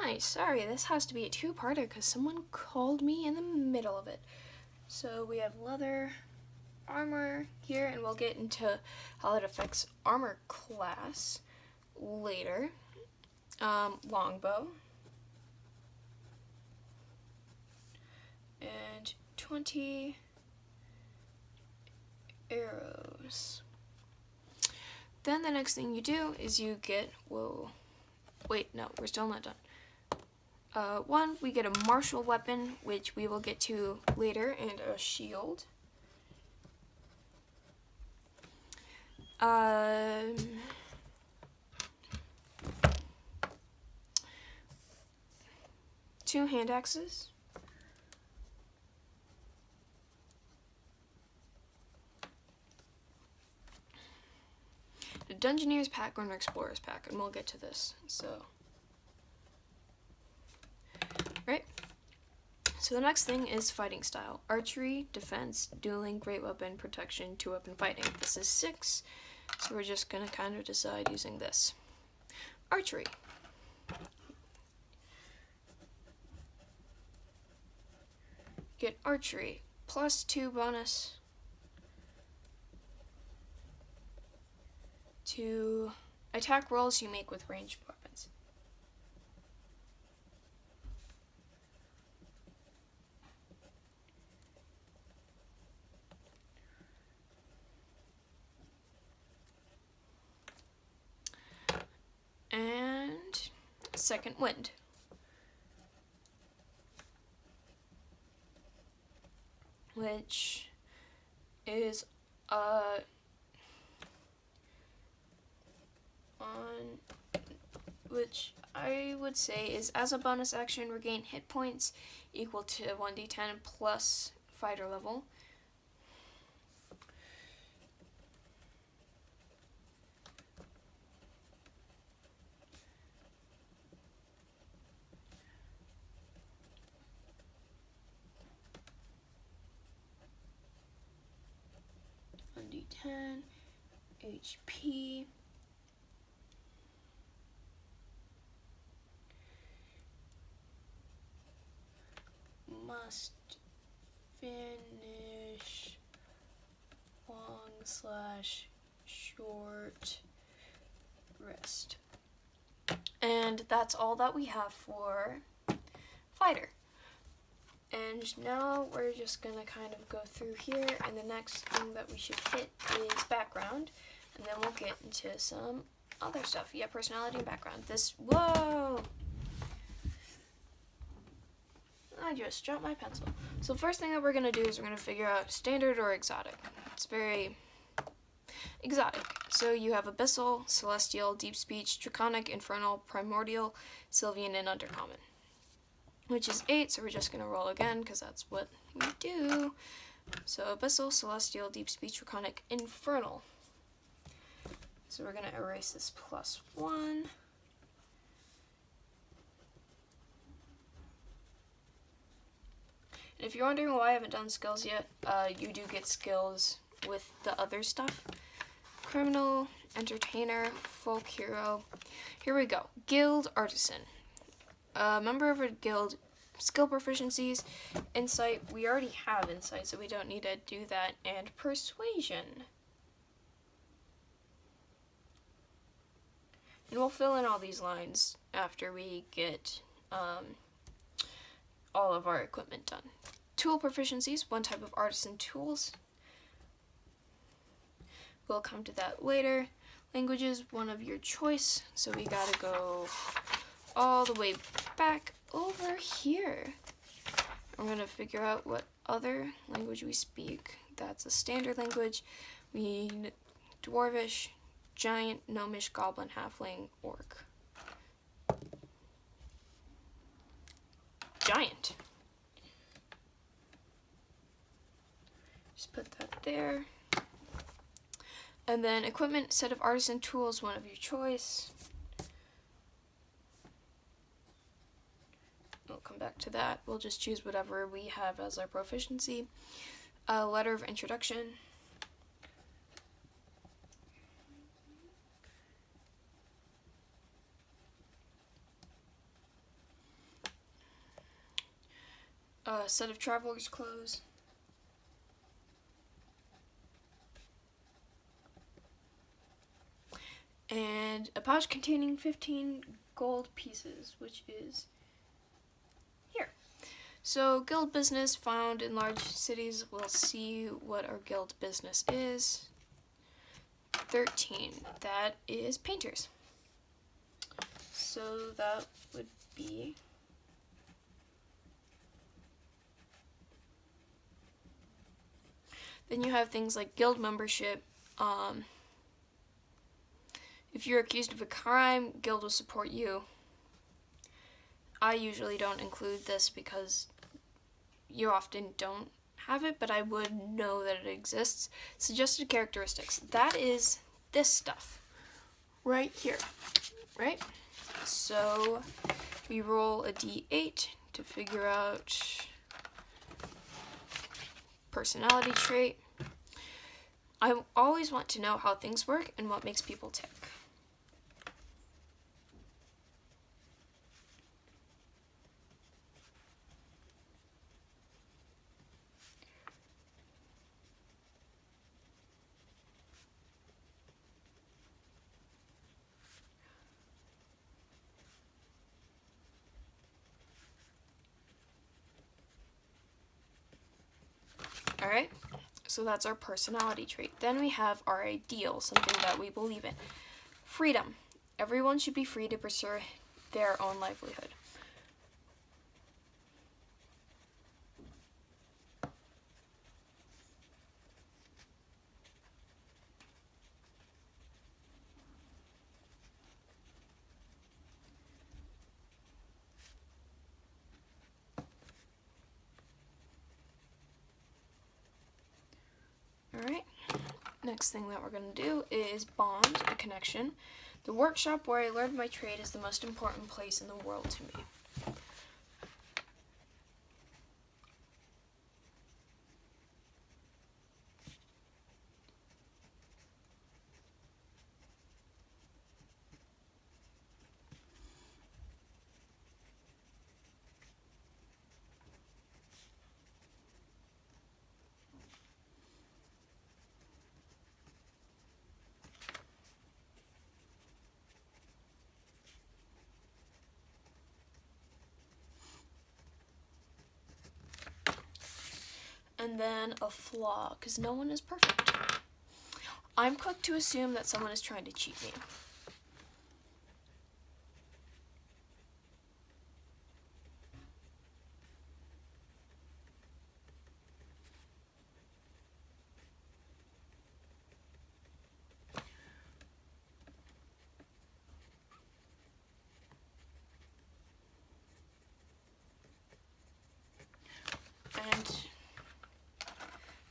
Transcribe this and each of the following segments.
Hi, sorry, this has to be a two-parter because someone called me in the middle of it. So we have leather armor here, and we'll get into how it affects armor class later. Longbow. And 20 arrows. Then the next thing you do is you get, wait, no, we're still not done. We get a martial weapon, which we will get to later, and a shield. Two hand axes. The Dungeoneer's pack or an Explorer's pack, and we'll get to this. So the next thing is fighting style. Archery, defense, dueling, great weapon, protection, two-weapon fighting. This is 6, so we're just going to kind of decide using this. Archery. Get archery, +2 bonus to attack rolls you make with ranged weapons. And second wind. Which is which I would say is as a bonus action, regain hit points equal to 1d10 plus fighter level. D10 HP. Must finish long/short rest. And that's all that we have for fighter. And now we're just going to kind of go through here, and the next thing that we should hit is background, and then we'll get into some other stuff. Yeah, personality and background. Whoa! I just dropped my pencil. So first thing that we're going to do is we're going to figure out standard or exotic. It's very exotic. So you have abyssal, celestial, deep speech, draconic, infernal, primordial, sylvan, and undercommon. Which is 8, so we're just going to roll again, because that's what we do. So abyssal, celestial, deep speech, draconic, infernal. So we're going to erase this +1. And if you're wondering why I haven't done skills yet, you do get skills with the other stuff. Criminal, entertainer, folk hero. Here we go. Guild, artisan. Member of a guild, skill proficiencies, insight. We already have insight, so we don't need to do that. And persuasion. And we'll fill in all these lines after we get all of our equipment done. Tool proficiencies, one type of artisan tools. We'll come to that later. Languages, one of your choice. So we gotta go all the way back over here. I'm going to figure out what other language we speak. That's a standard language. We need Dwarvish, Giant, Gnomish, Goblin, Halfling, Orc. Giant. Just put that there. And then equipment, set of artisan tools, one of your choice. We'll come back to that. We'll just choose whatever we have as our proficiency. Letter of introduction. a set of traveler's clothes, and a pouch containing 15 gold pieces, which is here. So guild business found in large cities. We'll see what our guild business is. 13, that is painters. So that would be then you have things like guild membership. If you're accused of a crime, guild will support you. I usually don't include this because you often don't have it, but I would know that it exists. Suggested characteristics. That is this stuff right here, right? So we roll a d8 to figure out personality trait. I always want to know how things work and what makes people tick. Alright, so that's our personality trait. Then we have our ideal, something that we believe in. Freedom. Everyone should be free to pursue their own livelihood. Alright, next thing that we're going to do is bond, a connection. The workshop where I learned my trade is the most important place in the world to me. And then a flaw, because no one is perfect. I'm quick to assume that someone is trying to cheat me. And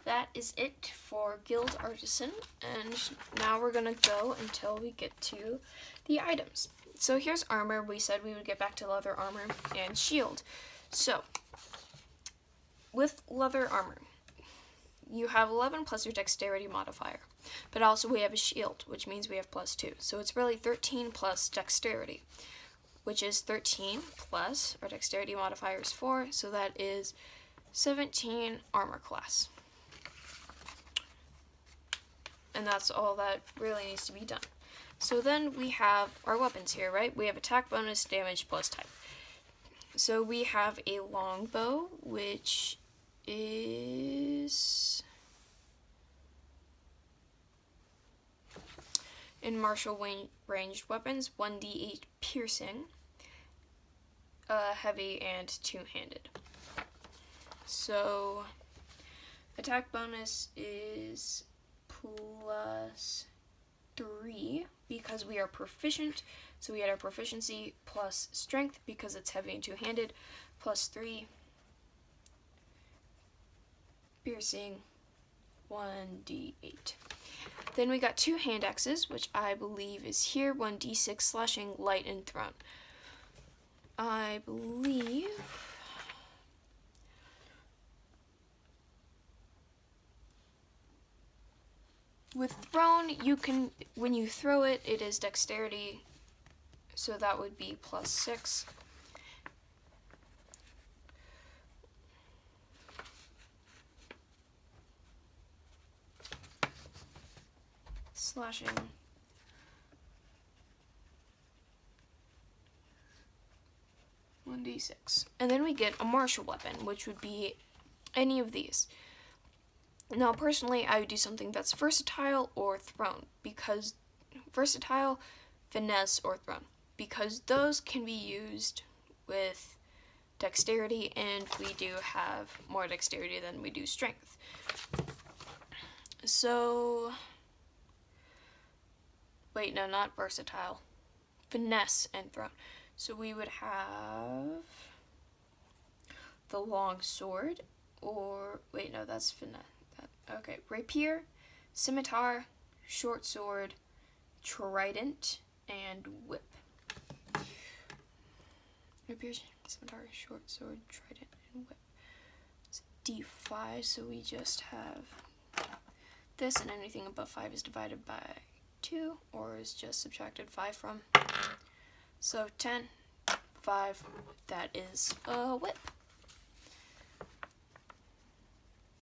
that is it for Guild Artisan, and now we're gonna go until we get to the items. So here's armor. We said we would get back to leather armor and shield. So with leather armor, you have 11 plus your dexterity modifier, but also we have a shield, which means we have +2. So it's really 13 plus dexterity, which is 13 plus our dexterity modifier is 4, so that is 17 armor class. And that's all that really needs to be done. So then we have our weapons here, right? We have attack bonus, damage plus type. So we have a longbow, which is in martial ranged weapons, 1d8 piercing, heavy, and two-handed. So attack bonus is +3 because we are proficient. So we had our proficiency plus strength because it's heavy and two-handed, +3 piercing, 1d8. Then we got 2 hand axes, which I believe is here, 1d6 slashing, light, and thrown. I believe with thrown, you can, when you throw it, it is dexterity, so that would be +6. slashing. (1d6). And then we get a martial weapon, which would be any of these. Now, personally, I would do something that's versatile or thrown, because versatile, finesse, or thrown, because those can be used with dexterity, and we do have more dexterity than we do strength. So, wait, no, not versatile. Finesse and thrown. So we would have the long sword, or, wait, no, that's finesse. Okay, rapier, scimitar, short sword, trident, and whip. Rapier, scimitar, short sword, trident, and whip. It's D5, so we just have this, and anything above 5 is divided by 2, or is just subtracted 5 from. So 10, 5, that is a whip.